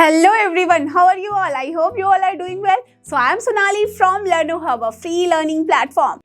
Hello everyone, how are you all? I hope you all are doing well. So I am Sonali from LearnoHub, a free learning platform.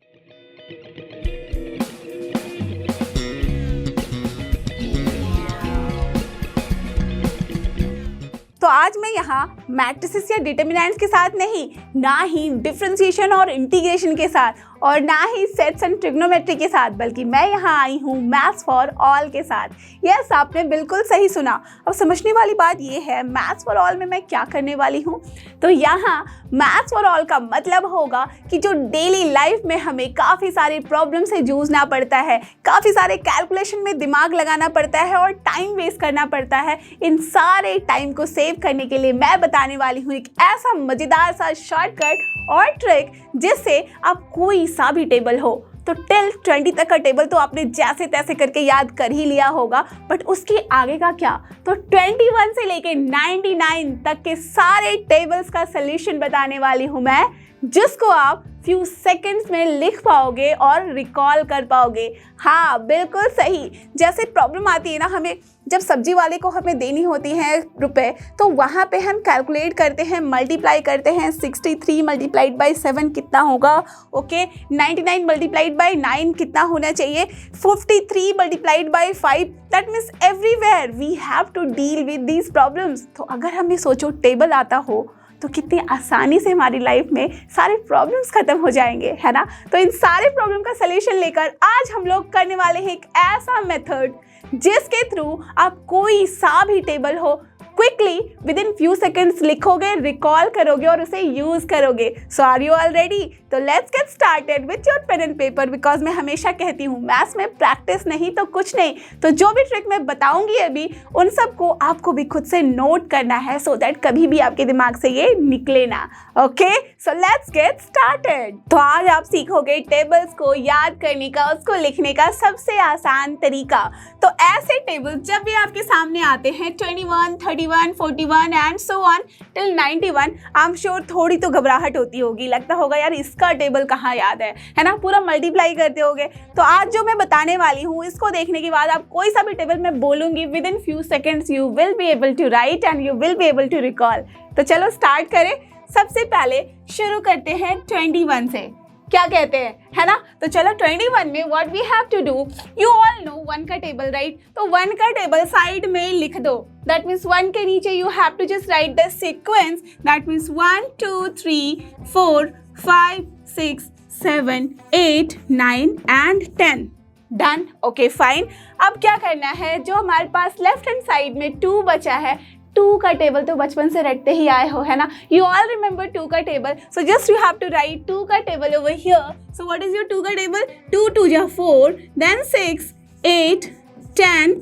तो आज मैं यहाँ matrices या determinants के साथ नहीं, ना ही डिफरेंशिएशन और इंटीग्रेशन के साथ और ना ही सेट्स एंड ट्रिग्नोमेट्री के साथ, बल्कि मैं यहाँ आई हूँ मैथ्स फॉर ऑल के साथ। यस, आपने बिल्कुल सही सुना। अब समझने वाली बात ये है, मैथ्स फॉर ऑल में मैं क्या करने वाली हूँ। तो यहाँ मैथ्स फॉर ऑल का मतलब होगा कि जो डेली लाइफ में हमें काफ़ी सारे प्रॉब्लम से जूझना पड़ता है, काफ़ी सारे कैलकुलेशन में दिमाग लगाना पड़ता है और टाइम वेस्ट करना पड़ता है, इन सारे टाइम को सेव करने के लिए मैं बताने वाली हूँ एक ऐसा मज़ेदार सा शॉर्टकट और ट्रिक जिससे आप कोई सा भी टेबल हो, तो टिल 20 तक का टेबल तो आपने जैसे तैसे करके याद कर ही लिया होगा, बट उसके आगे का क्या, तो 21 से लेके 99 तक के सारे टेबल्स का सलूशन बताने वाली हूँ मैं, जिसको आप फ्यू सेकंड्स में लिख पाओगे और रिकॉल कर पाओगे। हाँ, बिल्कुल सही। जैसे प्रॉब्लम आती है ना, हमें जब सब्जी वाले को हमें देनी होती है रुपए, तो वहाँ पे हम कैलकुलेट करते हैं, मल्टीप्लाई करते हैं। 63 मल्टीप्लाइड बाई 7 कितना होगा, ओके। 99 मल्टीप्लाइड बाई 9 कितना होना चाहिए, 53 multiplied by 5। That means everywhere we have to deal with these problems. तो अगर हमें सोचो टेबल आता हो तो कितनी आसानी से हमारी लाइफ में सारे प्रॉब्लम्स खत्म हो जाएंगे, है ना। तो इन सारे प्रॉब्लम का सलूशन लेकर आज हम लोग करने वाले हैं एक ऐसा मेथड जिसके थ्रू आप कोई सा भी टेबल हो quickly within few seconds लिखोगे, रिकॉल करोगे और उसे यूज करोगे। So are you all ready? तो let's get started with your pen and paper, because मैं हमेशा कहती हूँ मैथ्स में प्रैक्टिस नहीं तो कुछ नहीं। तो जो भी ट्रिक मैं बताऊंगी अभी, उन सबको आपको भी खुद से नोट करना है, सो दैट कभी भी आपके दिमाग से ये निकले ना। Okay, so let's get started. तो आज आप सीखोगे टेबल्स को याद करने का, उसको लिखने का सबसे आसान तरीका। तो ऐसे टेबल्स जब भी आपके सामने आते हैं 21, 31, 41 and so on till 91, I am sure थोड़ी तो घबराहट होती होगी, लगता होगा यार इसका टेबल कहाँ याद है ना, पूरा मल्टीप्लाई करते होगे। तो आज जो मैं बताने वाली हूँ, इसको देखने के बाद आप कोई सा भी टेबल मैं बोलूंगी, within few seconds you will be able to write and you will be able to recall. तो चलो स्टार्ट करें। सबसे पहले शुरू करते हैं 21 से, क्या कहते हैं, है ना। तो चलो 21 में what we have to do, you all know 1 का टेबल, राइट। तो 1 का टेबल साइड में लिख दो। दैट मीन्स 1 के नीचे you have to just write the sequence. That means 1 2 3 4 5 6 7 8 9 and 10। Done, okay fine. अब क्या करना है, जो हमारे पास लेफ्ट हैंड साइड में 2 बचा है, 2 का टेबल तो बचपन से रटते ही आए हो, है ना। यू ऑल रिमेंबर 2 का table, so just you have to write 2 का table over here. So what is your 2 का टेबल, 2 2 जा 4, देन 6 8 10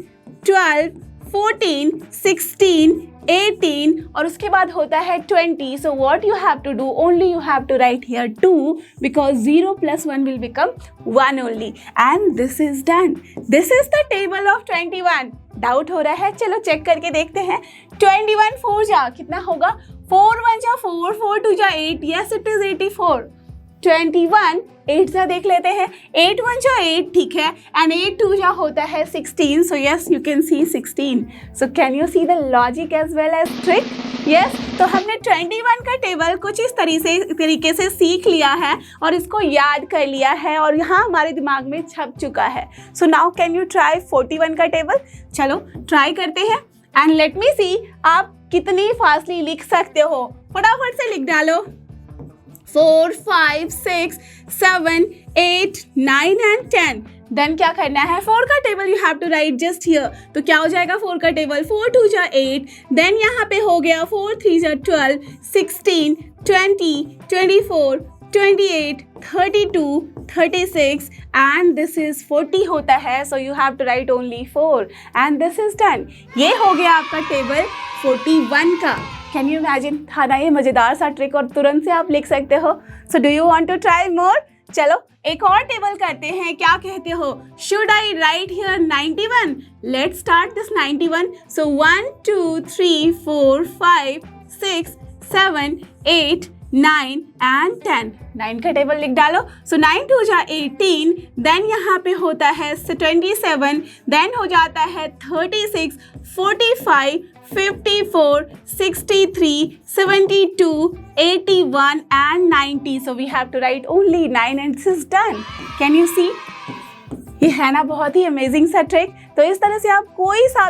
12 14 16 18 और उसके बाद होता है 20। So what you have to do, only you have to write here 2 because 0 + 1 will become 1 only and this is done. This is the table of 21। Doubt हो रहा है, चलो चेक करके देखते हैं। 21 4 जा कितना होगा, 4 1 जा 4, 4 2 जा 8, यस इट इज 84। 21 8 जा देख लेते हैं, 8 1 जा 8, ठीक है, एंड 8 2 जा होता है 16। So yes you can see 16। So can you see the logic as well as trick? Yes, तो हमने 21 का टेबल कुछ इस तरीके से सीख लिया है और इसको याद कर लिया है और यहाँ हमारे दिमाग में छप चुका है। So now can you try 41 का टेबल? चलो ट्राई करते हैं एंड लेट मी सी आप कितनी फास्टली लिख सकते हो। फटाफट से लिख डालो। 4 5 6 7 8 9 एंड 10। देन क्या करना है, 4 का table you have to write just here. तो क्या हो जाएगा 4 का टेबल, 4 2 जा 8, देन यहाँ पे हो गया 4 3 जा 12 16 20 24 28 32 36 एंड दिस इज 40 होता है। So you have to write only 4 and this is done. ये हो गया आपका टेबल 41 का। कैन यू इमेजिन, था ना ये मज़ेदार सा ट्रिक और तुरंत से आप लिख सकते हो। So do you want to try more? चलो एक और टेबल करते हैं, क्या कहते हो, should I write here 91? Let's start this 91। So 1 2 3 4 5 6 7 8 9 and 10। 9 का टेबल लिख डालो। सो 9 2 जा 18, देन यहाँ पे होता है 27, देन हो जाता है 36, 45, 54, 63, 72, 81 and 90. So we have to write only 9 and this is done. Can you see? ये है ना बहुत ही अमेजिंग सा ट्रिक। तो इस तरह से आप कोई सा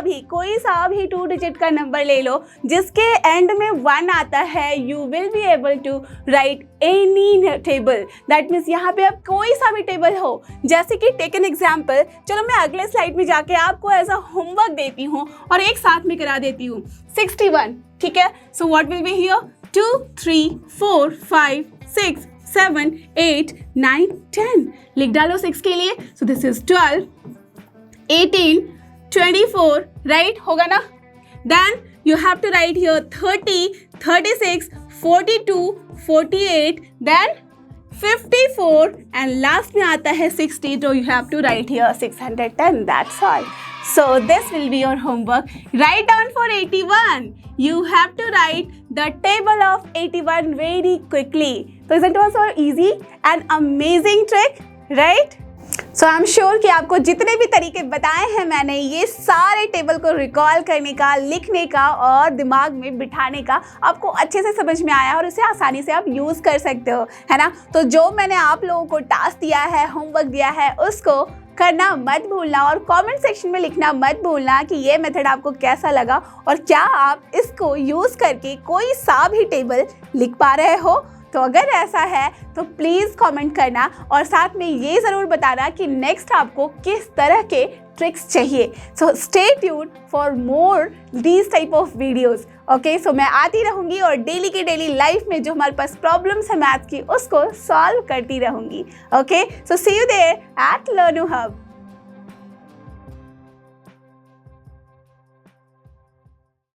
भी 2 डिजिट का नंबर ले लो जिसके एंड में 1 आता है, you will be able to write any table. That means यहाँ पे आप कोई सा भी टेबल हो, जैसे कि टेक एन एग्जाम्पल। चलो मैं अगले स्लाइड में जाके आपको एज अ होमवर्क देती हूँ और एक साथ में करा देती हूँ। 61, ठीक है। So what will be here? 2, 3, 4, 5, 6, 7, 8, 9, 10। लिख डालो 6 के लिए। सो दिस इज 12, 18, 24, राइट होगा ना? Then you have to write here 30, 36, 42, 48, then 54 and last में आता है 60, तो you have to write here 610। That's all. So this will be your homework. Write down for 81. You have to write the table of 81 very quickly. So isn't it also easy and amazing trick, right? So I'm sure कि आपको जितने भी तरीके बताए हैं मैंने, ये सारे टेबल को रिकॉल करने का, लिखने का और दिमाग में बिठाने का आपको अच्छे से समझ में आया और उसे आसानी से आप यूज़ कर सकते हो, है ना? तो जो मैंने आप लोगों को टास्क दिया है, होमवर्क दिया है, उसको करना मत भूलना और कमेंट सेक्शन में लिखना मत भूलना कि ये मेथड आपको कैसा लगा और क्या आप इसको यूज़ करके कोई सा भी टेबल लिख पा रहे हो। तो अगर ऐसा है तो प्लीज़ कमेंट करना और साथ में ये ज़रूर बताना कि नेक्स्ट आपको किस तरह के ट्रिक्स चाहिए। So stay tuned for more these type of videos. Okay, so मैं आती रहूँगी और डेली की डेली लाइफ में जो हमारे पास प्रॉब्लम्स है मैथ की, उसको सॉल्व करती रहूँगी। Okay, so see you there at Learnu hub.